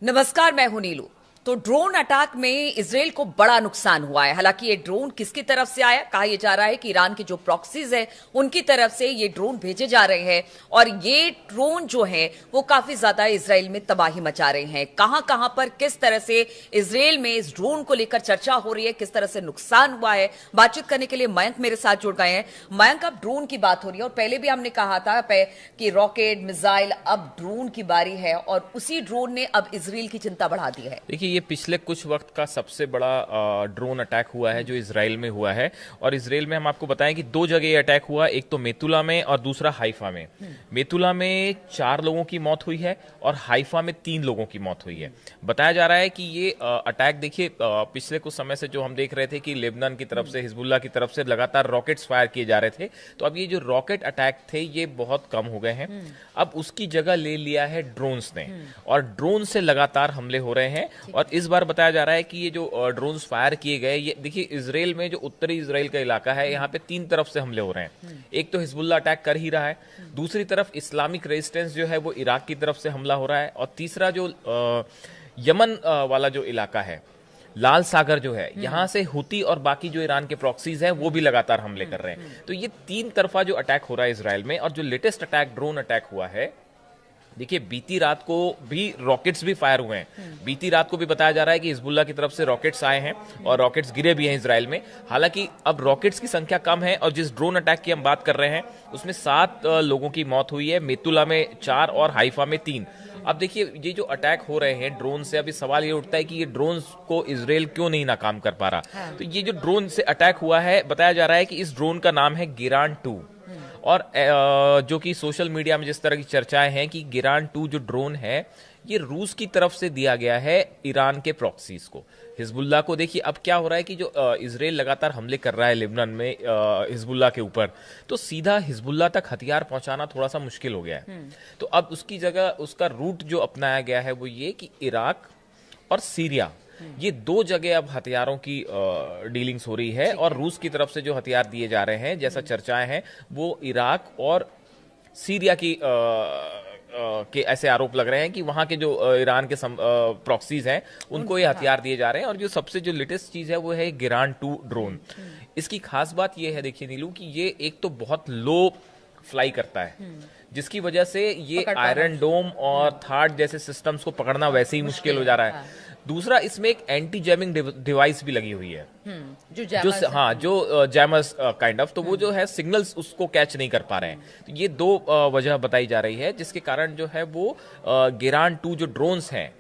नमस्कार, मैं हूं नीलू। तो ड्रोन अटैक में इजराइल को बड़ा नुकसान हुआ है। हालांकि ये ड्रोन किसकी तरफ से आया, कहा यह जा रहा है कि ईरान के जो प्रॉक्सीज है उनकी तरफ से ये ड्रोन भेजे जा रहे हैं और ये ड्रोन जो है वो काफी ज्यादा इजराइल में तबाही मचा रहे हैं। कहां कहां पर किस तरह से इजराइल में इस ड्रोन को लेकर चर्चा हो रही है, किस तरह से नुकसान हुआ है, बातचीत करने के लिए मयंक मेरे साथ जुड़ गए हैं। मयंक, अब ड्रोन की बात हो रही है और पहले भी हमने कहा था कि रॉकेट मिसाइल, अब ड्रोन की बारी है और उसी ड्रोन ने अब इजराइल की चिंता बढ़ा दी है। देखिए, ये पिछले कुछ वक्त का सबसे बड़ा ड्रोन अटैक हुआ है जो इजराइल में हुआ है। और इजराइल में हम आपको बताएं कि दो जगह ये अटैक हुआ, एक तो मेतुला में और दूसरा हाइफा में। मेतुला में 4 लोगों की मौत हुई है और हाइफा में 3 लोगों की मौत हुई है। बताया जा रहा है कि ये अटैक, देखिए, पिछले कुछ समय से जो हम देख रहे थे कि लेबनान की तरफ से, हिजबुल्लाह की तरफ से लगातार रॉकेट्स फायर किए जा रहे थे, तो अब ये जो रॉकेट अटैक थे ये बहुत कम हो गए हैं। अब उसकी जगह ले लिया है ड्रोन्स ने, और ड्रोन से लगातार हमले हो रहे हैं। और इस बार बताया जा रहा है कि ये जो ड्रोन्स फायर किए गए, ये देखिए, इजराइल में जो उत्तरी इजराइल का इलाका है, यहाँ पे 3 तरफ से हमले हो रहे हैं। एक तो हिजबुल्लाह अटैक कर ही रहा है, दूसरी तरफ इस्लामिक रेजिस्टेंस जो है वो इराक की तरफ से हमला हो रहा है, और तीसरा जो यमन वाला जो इलाका है, लाल सागर जो है, यहाँ से हुती और बाकी जो ईरान के प्रॉक्सीज हैं वो भी लगातार हमले कर रहे हैं। तो ये 3 तरफा जो अटैक हो रहा है इजराइल में। और जो लेटेस्ट अटैक, ड्रोन अटैक हुआ है, देखिए, बीती रात को भी रॉकेट्स भी फायर हुए हैं। बीती रात को भी बताया जा रहा है कि हिजबुल्लाह की तरफ से रॉकेट्स आए हैं और रॉकेट्स गिरे भी हैं इजराइल में। हालांकि अब रॉकेट्स की संख्या कम है और जिस ड्रोन अटैक की हम बात कर रहे हैं उसमें 7 लोगों की मौत हुई है, मेतुला में 4 और हाइफा में 3। अब देखिए, ये जो अटैक हो रहे हैं ड्रोन से, अभी सवाल ये उठता है कि ये ड्रोन को इजराइल क्यों नहीं नाकाम कर पा रहा। तो ये जो ड्रोन से अटैक हुआ है, बताया जा रहा है कि इस ड्रोन का नाम है गिरान 2। और जो कि सोशल मीडिया में जिस तरह की चर्चाएं हैं कि गिरान 2 जो ड्रोन है ये रूस की तरफ से दिया गया है ईरान के प्रॉक्सीज को, हिजबुल्लाह को। देखिए, अब क्या हो रहा है कि जो इजराइल लगातार हमले कर रहा है लेबनान में हिजबुल्लाह के ऊपर, तो सीधा हिजबुल्लाह तक हथियार पहुंचाना थोड़ा सा मुश्किल हो गया है। तो अब उसकी जगह उसका रूट जो अपनाया गया है वो ये कि इराक और सीरिया, ये 2 जगह अब हथियारों की डीलिंग्स हो रही है। और रूस की तरफ से जो हथियार दिए जा रहे हैं, जैसा चर्चाएं हैं, वो इराक और सीरिया की के ऐसे आरोप लग रहे हैं कि वहां के जो ईरान के प्रॉक्सीज हैं उनको ये हथियार दिए जा रहे हैं। और जो सबसे जो लेटेस्ट चीज है वो है गिरान 2 ड्रोन। इसकी खास बात ये है, देखिए नीलू, कि ये एक तो बहुत लो फ्लाई करता है, जिसकी वजह से ये आयरन डोम और थार्ड जैसे सिस्टम्स को पकड़ना वैसे ही मुश्किल हो जा रहा है। दूसरा, इसमें एक एंटी जैमिंग डिवाइस भी लगी हुई है, जो जैमर्स काइंड ऑफ, तो वो जो है सिग्नल्स उसको कैच नहीं कर पा रहे हैं। तो ये 2 वजह बताई जा रही है जिसके कारण जो है वो गिरान 2 जो ड्रोन्स हैं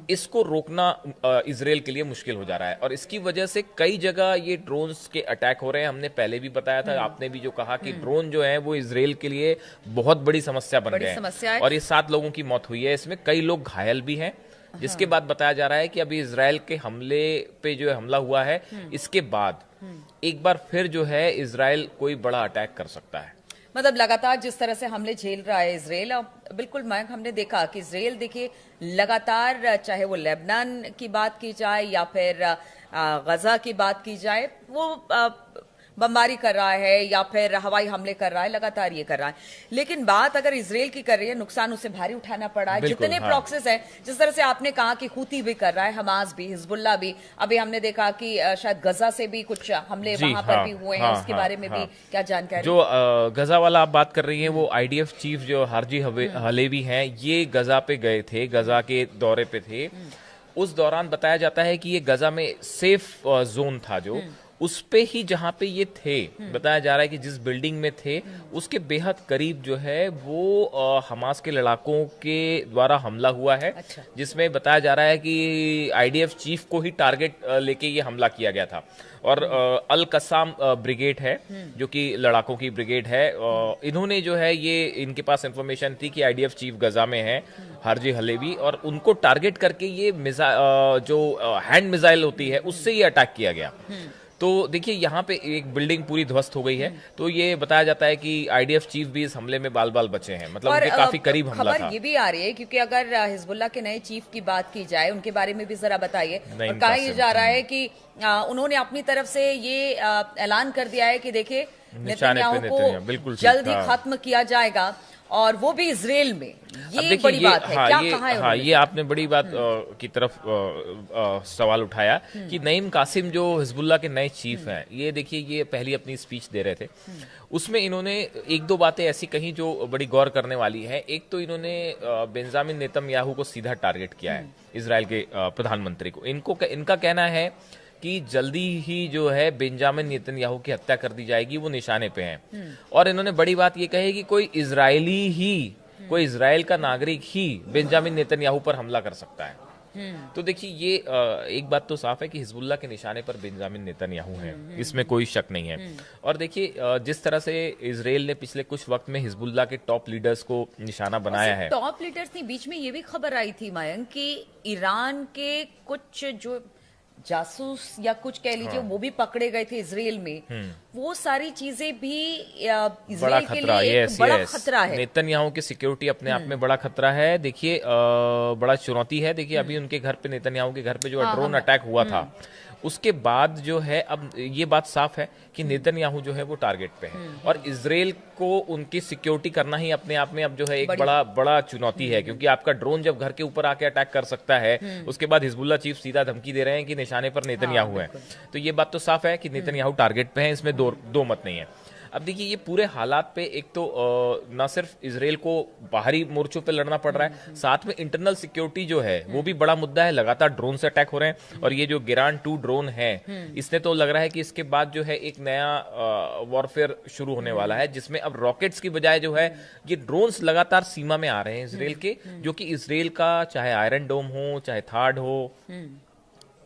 इसको रोकना इजराइल के लिए मुश्किल हो जा रहा है। और इसकी वजह से कई जगह ये ड्रोन्स के अटैक हो रहे हैं। हमने पहले भी बताया था, आपने भी जो कहा कि ड्रोन जो है वो इजराइल के लिए बहुत बड़ी समस्या बन गए हैं। और ये 7 लोगों की मौत हुई है, इसमें कई लोग घायल भी हैं। जिसके बाद बताया जा रहा है कि अभी इजराइल के हमले पे जो हमला हुआ है, इसके बाद एक बार फिर जो है इजराइल कोई बड़ा अटैक कर सकता है। मतलब लगातार जिस तरह से हमले झेल रहा है इजराइल, बिल्कुल मयंक, हमने देखा कि इजराइल, देखिए, लगातार, चाहे वो लेबनान की बात की जाए या फिर गजा की बात की जाए, वो बमबारी कर रहा है या फिर हवाई हमले कर रहा है, लगातार ये कर रहा है। लेकिन बात अगर इजराइल की कर रही है, नुकसान उसे भारी उठाना पड़ा है। जितने प्रॉक्सीज हैं, जिस तरह से आपने कहा कि हुती भी कर रहा है, हमास भी, हिजबुल्लाह भी, अभी हमने देखा कि शायद गजा से भी कुछ हमले वहां पर भी हुए हैं, उसके बारे में भी क्या जानकारी? जो गजा वाला आप बात कर रही हैं, वो IDF चीफ जो हारजी हलेवी हैं, ये गजा पे गए थे, गजा के दौरे पे थे। उस दौरान बताया जाता है कि ये गजा में सेफ जोन था, जो उस पे ही जहां पे ये थे, बताया जा रहा है कि जिस बिल्डिंग में थे उसके बेहद करीब जो है वो हमास के लड़ाकों के द्वारा हमला हुआ है। अच्छा। जिसमें बताया जा रहा है कि IDF चीफ को ही टारगेट लेके ये हमला किया गया था। और अल कसाम ब्रिगेड है जो कि लड़ाकों की ब्रिगेड है, इन्होंने जो है, ये इनके पास इंफॉर्मेशन थी कि IDF चीफ गजा में है, हारजी हलेवी, और उनको टारगेट करके ये जो हैंड मिसाइल होती है उससे ये अटैक किया गया। तो देखिए, यहाँ पे एक बिल्डिंग पूरी ध्वस्त हो गई है। तो ये बताया जाता है कि IDF चीफ भी इस हमले में बाल बाल बचे हैं, मतलब उनके काफी करीब हमला था। खबर ये भी आ रही है, क्योंकि अगर हिजबुल्लाह के नए चीफ की बात की जाए, उनके बारे में भी जरा बताइए। और कहा यह जा रहा है कि उन्होंने अपनी तरफ से ये ऐलान कर दिया है कि देखिए, नेतन्याहू को जल्द ही खत्म किया जाएगा। और वो भी इजराइल में। ये देखिए बड़ी बात है। क्या ये कहा है हाँ, ये आपने बड़ी बात की तरफ सवाल उठाया कि नईम कासिम जो हिजबुल्लाह के नए चीफ हैं, ये देखिए ये पहली अपनी स्पीच दे रहे थे, उसमें इन्होंने एक दो बातें ऐसी कही जो बड़ी गौर करने वाली है। एक तो इन्होंने बेंजामिन नेतन्याहू को सीधा टारगेट किया है, इजराइल के प्रधानमंत्री को। इनका कहना है कि जल्दी ही जो है बेंजामिन नेतन्याहू की हत्या कर दी जाएगी, वो निशाने पे हैं। और इन्होंने बड़ी बात ये कही कि कोई इजराइल का नागरिक ही बेंजामिन नेतन्याहू पर हमला कर सकता है। तो देखिए ये एक बात तो साफ है कि हिजबुल्लाह के निशाने पर बेंजामिन नेतन्याहू हैं, इसमें कोई शक नहीं है। और देखिए जिस तरह से इजराइल ने पिछले कुछ वक्त में हिजबुल्लाह के टॉप लीडर्स को निशाना बनाया है। टॉप लीडर्स नहीं, बीच में ये भी खबर आई थी मयंक कि ईरान के कुछ जो जासूस या कुछ कह लीजिए वो भी पकड़े गए थे इजराइल में। वो सारी चीजें भी इजराइल के लिए एक बड़ा खतरा है। नेतन्याहू की सिक्योरिटी अपने आप में बड़ा खतरा है। देखिए बड़ा चुनौती है। देखिए अभी उनके घर पे, नेतन्याहू के घर पे जो ड्रोन अटैक हुआ था, उसके बाद जो है अब ये बात साफ है कि नेतन्याहू जो है वो टारगेट पे है। और इजराइल को उनकी सिक्योरिटी करना ही अपने आप में अब जो है एक बड़ा चुनौती है, क्योंकि आपका ड्रोन जब घर के ऊपर आके अटैक कर सकता है, उसके बाद हिजबुल्लाह चीफ सीधा धमकी दे रहे हैं कि निशाने पर नेतन्याहू है। तो ये बात तो साफ है कि नेतन्याहू टारगेट पे है, इसमें दो मत नहीं है। अब देखिए ये पूरे हालात पे एक तो न सिर्फ इजराइल को बाहरी मोर्चों पे लड़ना पड़ रहा है, साथ में इंटरनल सिक्योरिटी जो है वो भी बड़ा मुद्दा है। लगातार ड्रोन से अटैक हो रहे हैं, और ये जो गिरान 2 ड्रोन है, इसने तो लग रहा है कि इसके बाद जो है एक नया वॉरफेयर शुरू होने वाला है, जिसमें अब रॉकेट्स की बजाय जो है ये ड्रोन्स लगातार सीमा में आ रहे हैं इजराइल के, जो कि इजराइल का चाहे आयरन डोम हो चाहे थार्ड हो,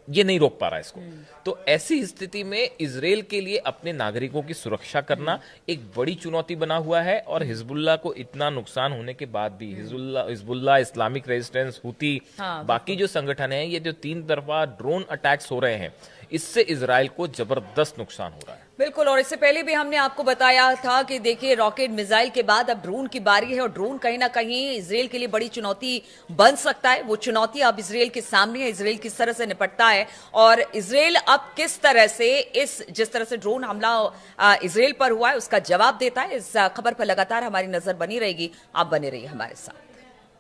ये नहीं रोक पा रहा है इसको। तो ऐसी स्थिति में इजराइल के लिए अपने नागरिकों की सुरक्षा करना एक बड़ी चुनौती बना हुआ है। और हिजबुल्लाह को इतना नुकसान होने के बाद भी हिजबुल्लाह, इस्लामिक रेजिस्टेंस, हुती, बाकी जो संगठन है, ये जो 3 तरफा ड्रोन अटैक्स हो रहे हैं, इससे इजराइल को जबरदस्त नुकसान हो रहा है। बिल्कुल। और इससे पहले भी हमने आपको बताया था कि देखिए रॉकेट मिसाइल के बाद अब ड्रोन की बारी है, और ड्रोन कहीं ना कहीं इजराइल के लिए बड़ी चुनौती बन सकता है। वो चुनौती अब इजराइल के सामने है, इजराइल किस तरह से निपटता है, और इजराइल अब किस तरह से जिस तरह से ड्रोन हमला इजराइल पर हुआ है उसका जवाब देता है। इस खबर पर लगातार हमारी नजर बनी रहेगी। आप बने रहिए हमारे साथ।